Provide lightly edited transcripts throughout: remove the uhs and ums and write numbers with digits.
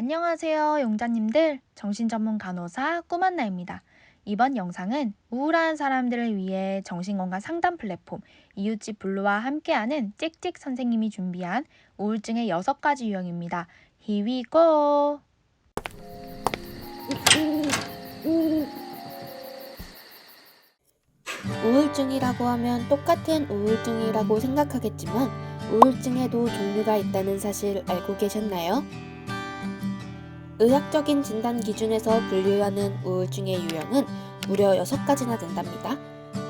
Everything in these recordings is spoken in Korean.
안녕하세요, 용자님들. 정신전문 간호사 꾸만나입니다. 이번 영상은 우울한 사람들을 위해 정신건강 상담 플랫폼 이웃집 블루와 함께하는 찍찍 선생님이 준비한 우울증의 6가지 유형입니다. Here we go! 우울증이라고 하면 똑같은 우울증이라고 생각하겠지만 우울증에도 종류가 있다는 사실 알고 계셨나요? 의학적인 진단 기준에서 분류하는 우울증의 유형은 무려 6가지나 된답니다.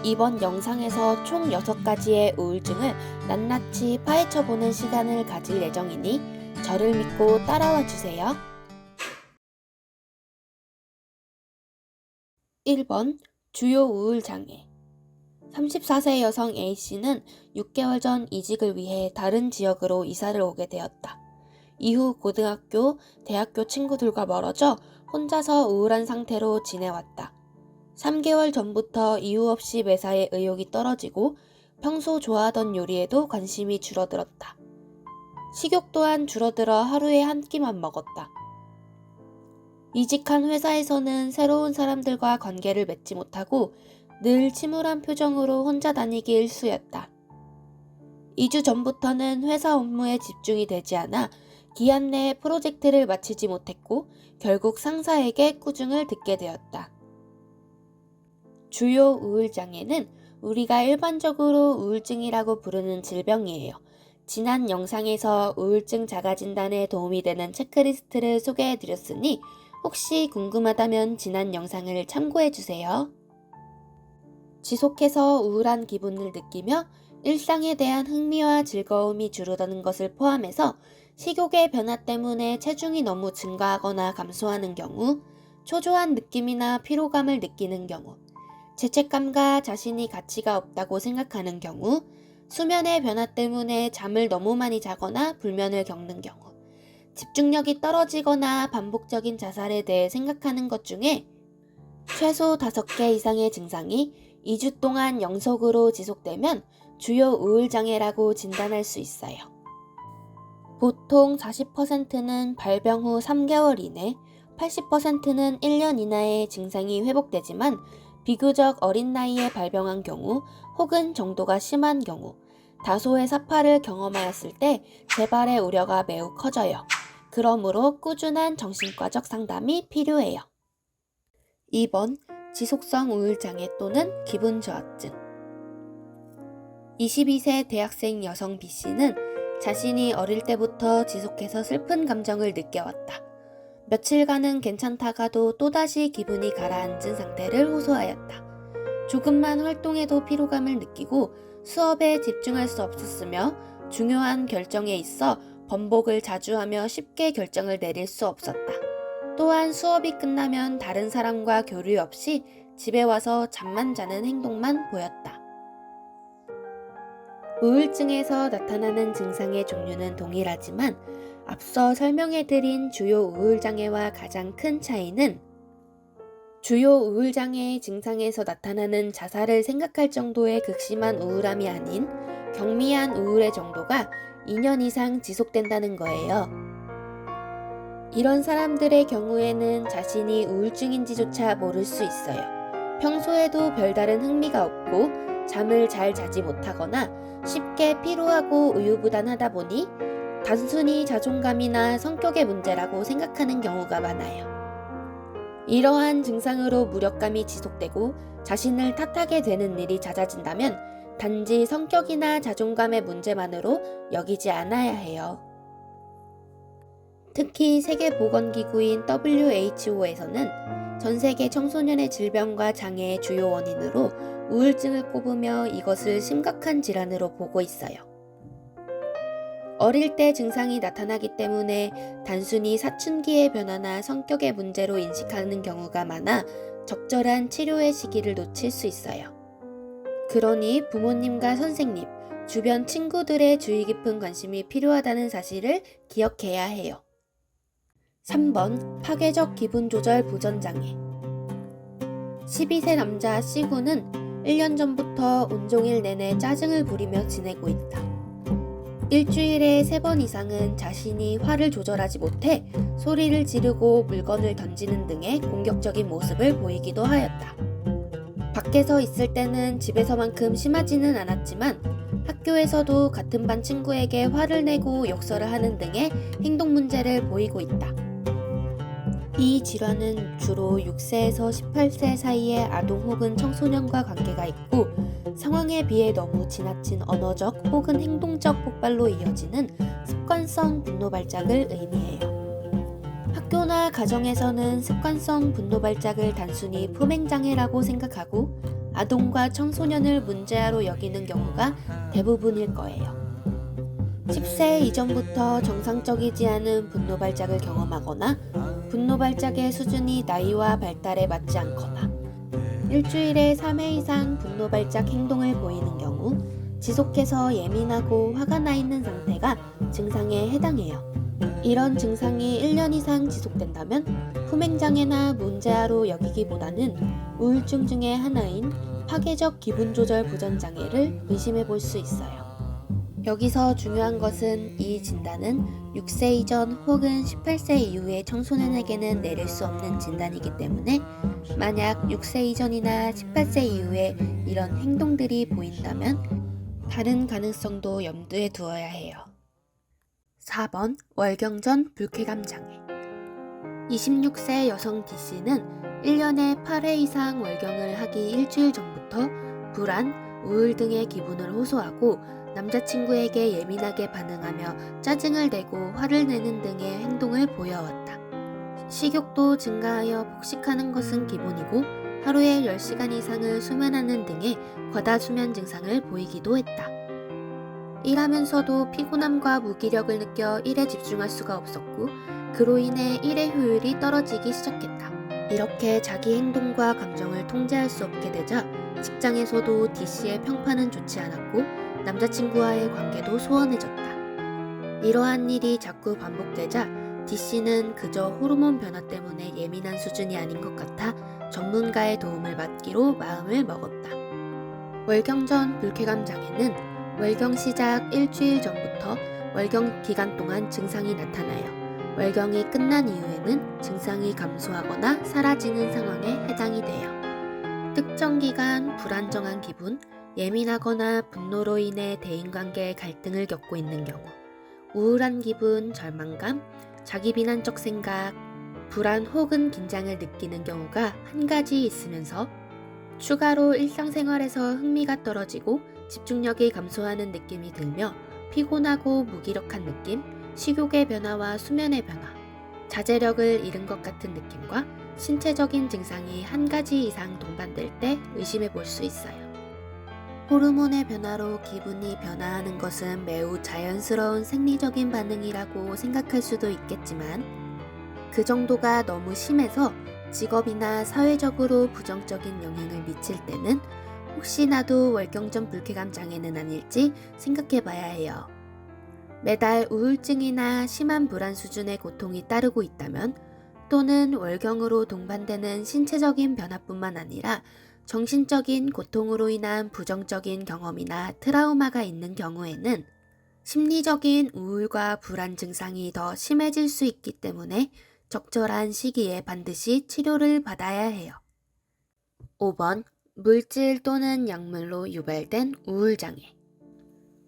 이번 영상에서 총 6가지의 우울증을 낱낱이 파헤쳐보는 시간을 가질 예정이니 저를 믿고 따라와 주세요. 1번 주요 우울장애 34세 여성 A씨는 6개월 전 이직을 위해 다른 지역으로 이사를 오게 되었다. 이후 고등학교, 대학교 친구들과 멀어져 혼자서 우울한 상태로 지내왔다. 3개월 전부터 이유 없이 매사에 의욕이 떨어지고 평소 좋아하던 요리에도 관심이 줄어들었다. 식욕 또한 줄어들어 하루에 한 끼만 먹었다. 이직한 회사에서는 새로운 사람들과 관계를 맺지 못하고 늘 침울한 표정으로 혼자 다니기 일쑤였다. 2주 전부터는 회사 업무에 집중이 되지 않아 기한 내에 프로젝트를 마치지 못했고 결국 상사에게 꾸중을 듣게 되었다. 주요 우울장애는 우리가 일반적으로 우울증이라고 부르는 질병이에요. 지난 영상에서 우울증 자가진단에 도움이 되는 체크리스트를 소개해드렸으니 혹시 궁금하다면 지난 영상을 참고해주세요. 지속해서 우울한 기분을 느끼며 일상에 대한 흥미와 즐거움이 줄어드는 것을 포함해서 식욕의 변화 때문에 체중이 너무 증가하거나 감소하는 경우, 초조한 느낌이나 피로감을 느끼는 경우, 죄책감과 자신이 가치가 없다고 생각하는 경우, 수면의 변화 때문에 잠을 너무 많이 자거나 불면을 겪는 경우, 집중력이 떨어지거나 반복적인 자살에 대해 생각하는 것 중에 최소 5개 이상의 증상이 2주 동안 연속으로 지속되면 주요 우울장애라고 진단할 수 있어요. 보통 40%는 발병 후 3개월 이내, 80%는 1년 이내에 증상이 회복되지만 비교적 어린 나이에 발병한 경우 혹은 정도가 심한 경우, 다소의 사파를 경험하였을 때 재발의 우려가 매우 커져요. 그러므로 꾸준한 정신과적 상담이 필요해요. 2번 지속성 우울장애 또는 기분저하증 22세 대학생 여성 B씨는 자신이 어릴 때부터 지속해서 슬픈 감정을 느껴왔다. 며칠간은 괜찮다가도 또다시 기분이 가라앉은 상태를 호소하였다. 조금만 활동해도 피로감을 느끼고 수업에 집중할 수 없었으며 중요한 결정에 있어 번복을 자주 하며 쉽게 결정을 내릴 수 없었다. 또한 수업이 끝나면 다른 사람과 교류 없이 집에 와서 잠만 자는 행동만 보였다. 우울증에서 나타나는 증상의 종류는 동일하지만 앞서 설명해드린 주요 우울장애와 가장 큰 차이는 주요 우울장애의 증상에서 나타나는 자살을 생각할 정도의 극심한 우울함이 아닌 경미한 우울의 정도가 2년 이상 지속된다는 거예요. 이런 사람들의 경우에는 자신이 우울증인지조차 모를 수 있어요. 평소에도 별다른 흥미가 없고 잠을 잘 자지 못하거나 쉽게 피로하고 우유부단하다 보니 단순히 자존감이나 성격의 문제라고 생각하는 경우가 많아요. 이러한 증상으로 무력감이 지속되고 자신을 탓하게 되는 일이 잦아진다면 단지 성격이나 자존감의 문제만으로 여기지 않아야 해요. 특히 세계보건기구인 WHO에서는 전 세계 청소년의 질병과 장애의 주요 원인으로 우울증을 꼽으며 이것을 심각한 질환으로 보고 있어요. 어릴 때 증상이 나타나기 때문에 단순히 사춘기의 변화나 성격의 문제로 인식하는 경우가 많아 적절한 치료의 시기를 놓칠 수 있어요. 그러니 부모님과 선생님, 주변 친구들의 주의 깊은 관심이 필요하다는 사실을 기억해야 해요. 3번 파괴적 기분조절 보전장애 12세 남자 C군은 1년 전부터 온종일 내내 짜증을 부리며 지내고 있다. 일주일에 3번 이상은 자신이 화를 조절하지 못해 소리를 지르고 물건을 던지는 등의 공격적인 모습을 보이기도 하였다. 밖에서 있을 때는 집에서만큼 심하지는 않았지만 학교에서도 같은 반 친구에게 화를 내고 욕설을 하는 등의 행동 문제를 보이고 있다. 이 질환은 주로 6세에서 18세 사이의 아동 혹은 청소년과 관계가 있고 상황에 비해 너무 지나친 언어적 혹은 행동적 폭발로 이어지는 습관성 분노 발작을 의미해요. 학교나 가정에서는 습관성 분노 발작을 단순히 품행장애라고 생각하고 아동과 청소년을 문제아로 여기는 경우가 대부분일 거예요. 10세 이전부터 정상적이지 않은 분노 발작을 경험하거나 분노 발작의 수준이 나이와 발달에 맞지 않거나 일주일에 3회 이상 분노 발작 행동을 보이는 경우 지속해서 예민하고 화가 나 있는 상태가 증상에 해당해요. 이런 증상이 1년 이상 지속된다면 품행장애나 문제아로 여기기보다는 우울증 중의 하나인 파괴적 기분조절 부전장애를 의심해 볼 수 있어요. 여기서 중요한 것은 이 진단은 6세 이전 혹은 18세 이후의 청소년에게는 내릴 수 없는 진단이기 때문에 만약 6세 이전이나 18세 이후에 이런 행동들이 보인다면 다른 가능성도 염두에 두어야 해요. 4번 월경전 불쾌감 장애 26세 여성 D씨는 1년에 8회 이상 월경을 하기 일주일 전부터 불안, 우울 등의 기분을 호소하고 남자친구에게 예민하게 반응하며 짜증을 내고 화를 내는 등의 행동을 보여왔다. 식욕도 증가하여 폭식하는 것은 기본이고 하루에 10시간 이상을 수면하는 등의 과다 수면 증상을 보이기도 했다. 일하면서도 피곤함과 무기력을 느껴 일에 집중할 수가 없었고 그로 인해 일의 효율이 떨어지기 시작했다. 이렇게 자기 행동과 감정을 통제할 수 없게 되자 직장에서도 D씨의 평판은 좋지 않았고 남자친구와의 관계도 소원해졌다. 이러한 일이 자꾸 반복되자 D씨는 그저 호르몬 변화 때문에 예민한 수준이 아닌 것 같아 전문가의 도움을 받기로 마음을 먹었다. 월경 전 불쾌감 장애는 월경 시작 일주일 전부터 월경 기간 동안 증상이 나타나요. 월경이 끝난 이후에는 증상이 감소하거나 사라지는 상황에 해당이 돼요. 특정 기간 불안정한 기분, 예민하거나 분노로 인해 대인관계의 갈등을 겪고 있는 경우, 우울한 기분, 절망감, 자기 비난적 생각, 불안 혹은 긴장을 느끼는 경우가 한 가지 있으면서 추가로 일상생활에서 흥미가 떨어지고 집중력이 감소하는 느낌이 들며 피곤하고 무기력한 느낌, 식욕의 변화와 수면의 변화, 자제력을 잃은 것 같은 느낌과 신체적인 증상이 한 가지 이상 동반될 때 의심해 볼 수 있어요. 호르몬의 변화로 기분이 변화하는 것은 매우 자연스러운 생리적인 반응이라고 생각할 수도 있겠지만 그 정도가 너무 심해서 직업이나 사회적으로 부정적인 영향을 미칠 때는 혹시나도 월경전 불쾌감 장애는 아닐지 생각해 봐야 해요. 매달 우울증이나 심한 불안 수준의 고통이 따르고 있다면 또는 월경으로 동반되는 신체적인 변화뿐만 아니라 정신적인 고통으로 인한 부정적인 경험이나 트라우마가 있는 경우에는 심리적인 우울과 불안 증상이 더 심해질 수 있기 때문에 적절한 시기에 반드시 치료를 받아야 해요. 5번 물질 또는 약물로 유발된 우울장애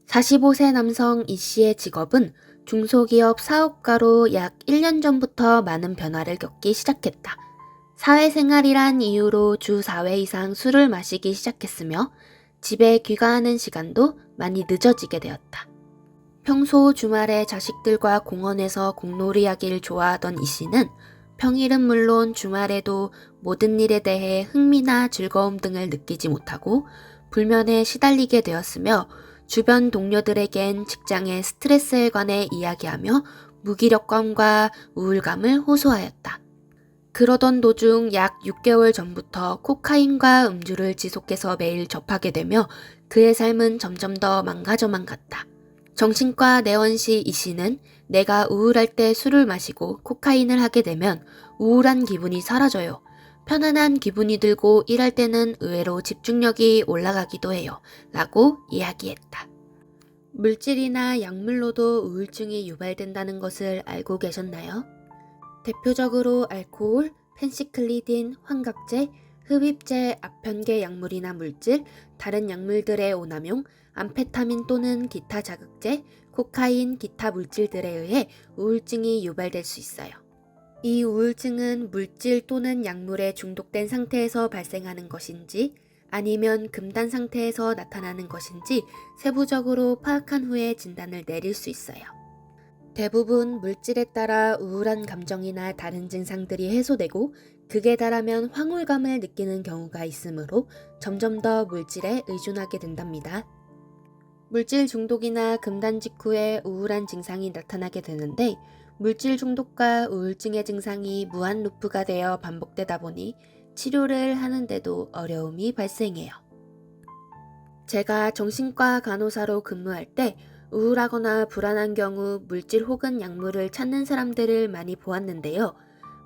45세 남성 E씨의 직업은 중소기업 사업가로 약 1년 전부터 많은 변화를 겪기 시작했다. 사회생활이란 이유로 주 4회 이상 술을 마시기 시작했으며 집에 귀가하는 시간도 많이 늦어지게 되었다. 평소 주말에 자식들과 공원에서 공놀이하기를 좋아하던 E씨는 평일은 물론 주말에도 모든 일에 대해 흥미나 즐거움 등을 느끼지 못하고 불면에 시달리게 되었으며 주변 동료들에겐 직장의 스트레스에 관해 이야기하며 무기력감과 우울감을 호소하였다. 그러던 도중 약 6개월 전부터 코카인과 음주를 지속해서 매일 접하게 되며 그의 삶은 점점 더 망가져만 갔다. 정신과 내원시 E씨는 내가 우울할 때 술을 마시고 코카인을 하게 되면 우울한 기분이 사라져요. 편안한 기분이 들고 일할 때는 의외로 집중력이 올라가기도 해요. 라고 이야기했다. 물질이나 약물로도 우울증이 유발된다는 것을 알고 계셨나요? 대표적으로 알코올, 펜시클리딘, 환각제, 흡입제, 앞편계 약물이나 물질, 다른 약물들의 오남용, 암페타민 또는 기타 자극제, 코카인, 기타 물질들에 의해 우울증이 유발될 수 있어요. 이 우울증은 물질 또는 약물에 중독된 상태에서 발생하는 것인지 아니면 금단 상태에서 나타나는 것인지 세부적으로 파악한 후에 진단을 내릴 수 있어요. 대부분 물질에 따라 우울한 감정이나 다른 증상들이 해소되고 극에 달하면 황홀감을 느끼는 경우가 있으므로 점점 더 물질에 의존하게 된답니다. 물질 중독이나 금단 직후에 우울한 증상이 나타나게 되는데 물질 중독과 우울증의 증상이 무한 루프가 되어 반복되다 보니 치료를 하는데도 어려움이 발생해요. 제가 정신과 간호사로 근무할 때 우울하거나 불안한 경우 물질 혹은 약물을 찾는 사람들을 많이 보았는데요.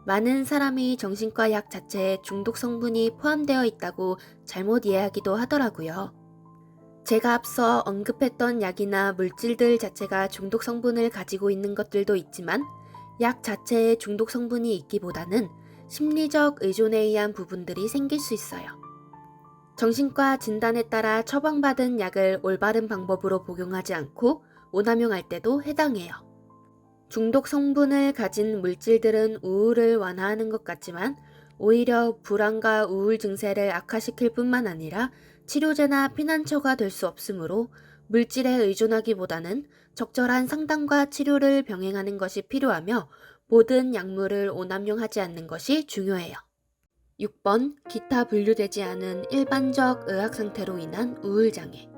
많은 사람이 정신과 약 자체에 중독 성분이 포함되어 있다고 잘못 이해하기도 하더라고요. 제가 앞서 언급했던 약이나 물질들 자체가 중독 성분을 가지고 있는 것들도 있지만 약 자체에 중독 성분이 있기보다는 심리적 의존에 의한 부분들이 생길 수 있어요. 정신과 진단에 따라 처방받은 약을 올바른 방법으로 복용하지 않고 오남용할 때도 해당해요. 중독 성분을 가진 물질들은 우울을 완화하는 것 같지만 오히려 불안과 우울 증세를 악화시킬 뿐만 아니라 치료제나 피난처가 될 수 없으므로 물질에 의존하기보다는 적절한 상담과 치료를 병행하는 것이 필요하며 모든 약물을 오남용하지 않는 것이 중요해요. 6번 기타 분류되지 않은 일반적 의학 상태로 인한 우울장애.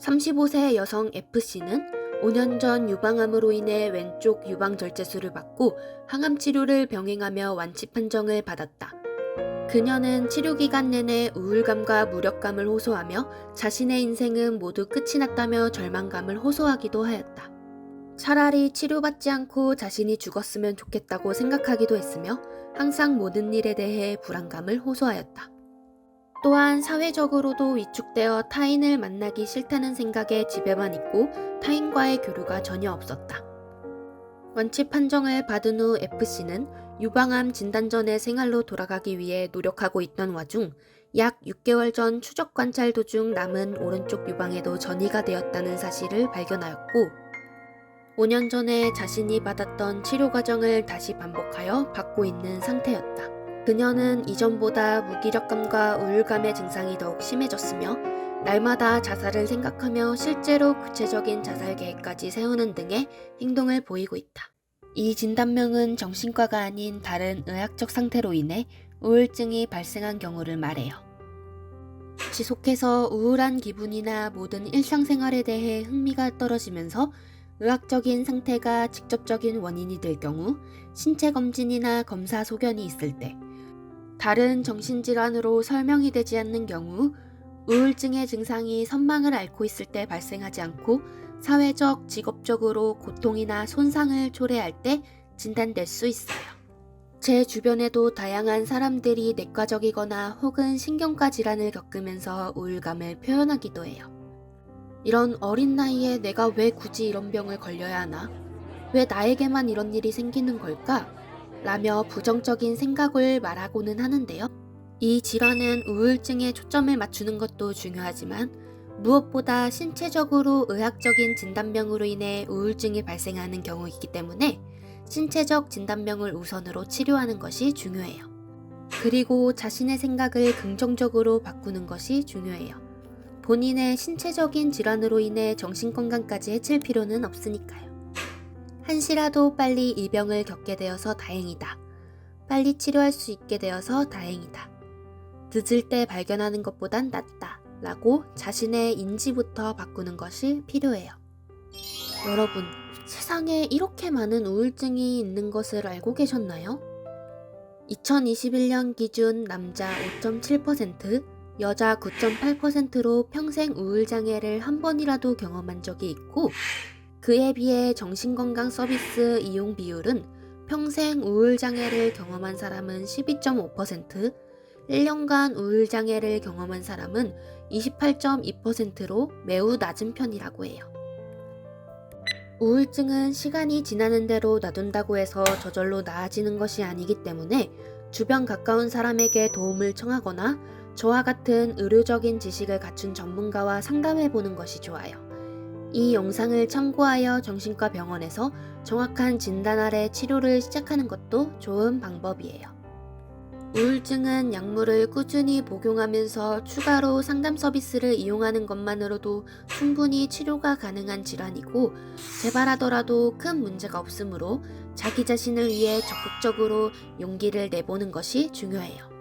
35세 여성 F씨는 5년 전 유방암으로 인해 왼쪽 유방절제술을 받고 항암 치료를 병행하며 완치 판정을 받았다. 그녀는 치료 기간 내내 우울감과 무력감을 호소하며 자신의 인생은 모두 끝이 났다며 절망감을 호소하기도 하였다. 차라리 치료받지 않고 자신이 죽었으면 좋겠다고 생각하기도 했으며 항상 모든 일에 대해 불안감을 호소하였다. 또한 사회적으로도 위축되어 타인을 만나기 싫다는 생각에 집에만 있고 타인과의 교류가 전혀 없었다. 완치 판정을 받은 후 F씨는 유방암 진단 전의 생활로 돌아가기 위해 노력하고 있던 와중 약 6개월 전 추적 관찰 도중 남은 오른쪽 유방에도 전이가 되었다는 사실을 발견하였고 5년 전에 자신이 받았던 치료 과정을 다시 반복하여 받고 있는 상태였다. 그녀는 이전보다 무기력감과 우울감의 증상이 더욱 심해졌으며 날마다 자살을 생각하며 실제로 구체적인 자살 계획까지 세우는 등의 행동을 보이고 있다. 이 진단명은 정신과가 아닌 다른 의학적 상태로 인해 우울증이 발생한 경우를 말해요. 지속해서 우울한 기분이나 모든 일상생활에 대해 흥미가 떨어지면서 의학적인 상태가 직접적인 원인이 될 경우 신체 검진이나 검사 소견이 있을 때 다른 정신질환으로 설명이 되지 않는 경우 우울증의 증상이 선망을 앓고 있을 때 발생하지 않고 사회적, 직업적으로 고통이나 손상을 초래할 때 진단될 수 있어요. 제 주변에도 다양한 사람들이 내과적이거나 혹은 신경과 질환을 겪으면서 우울감을 표현하기도 해요. 이런 어린 나이에 내가 왜 굳이 이런 병을 걸려야 하나? 왜 나에게만 이런 일이 생기는 걸까? 라며 부정적인 생각을 말하고는 하는데요. 이 질환은 우울증에 초점을 맞추는 것도 중요하지만 무엇보다 신체적으로 의학적인 진단명으로 인해 우울증이 발생하는 경우이기 때문에 신체적 진단명을 우선으로 치료하는 것이 중요해요. 그리고 자신의 생각을 긍정적으로 바꾸는 것이 중요해요. 본인의 신체적인 질환으로 인해 정신건강까지 해칠 필요는 없으니까요. 한시라도 빨리 이 병을 겪게 되어서 다행이다. 빨리 치료할 수 있게 되어서 다행이다. 늦을 때 발견하는 것보단 낫다. 라고 자신의 인지부터 바꾸는 것이 필요해요. 여러분, 세상에 이렇게 많은 우울증이 있는 것을 알고 계셨나요? 2021년 기준 남자 5.7%, 여자 9.8%로 평생 우울장애를 한 번이라도 경험한 적이 있고 그에 비해 정신건강 서비스 이용 비율은 평생 우울장애를 경험한 사람은 12.5%, 1년간 우울장애를 경험한 사람은 28.2%로 매우 낮은 편이라고 해요. 우울증은 시간이 지나는 대로 놔둔다고 해서 저절로 나아지는 것이 아니기 때문에 주변 가까운 사람에게 도움을 청하거나 저와 같은 의료적인 지식을 갖춘 전문가와 상담해 보는 것이 좋아요. 이 영상을 참고하여 정신과 병원에서 정확한 진단 아래 치료를 시작하는 것도 좋은 방법이에요. 우울증은 약물을 꾸준히 복용하면서 추가로 상담 서비스를 이용하는 것만으로도 충분히 치료가 가능한 질환이고, 재발하더라도 큰 문제가 없으므로 자기 자신을 위해 적극적으로 용기를 내보는 것이 중요해요.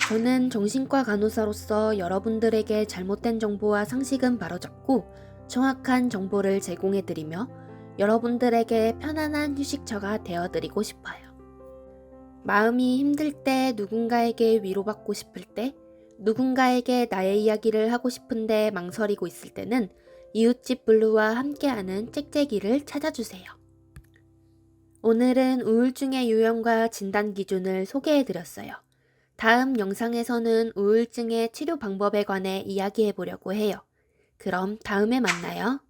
저는 정신과 간호사로서 여러분들에게 잘못된 정보와 상식은 바로잡고 정확한 정보를 제공해드리며 여러분들에게 편안한 휴식처가 되어드리고 싶어요. 마음이 힘들 때, 누군가에게 위로받고 싶을 때, 누군가에게 나의 이야기를 하고 싶은데 망설이고 있을 때는 이웃집 블루와 함께하는 짹짹이를 찾아주세요. 오늘은 우울증의 유형과 진단 기준을 소개해드렸어요. 다음 영상에서는 우울증의 치료 방법에 관해 이야기해보려고 해요. 그럼 다음에 만나요.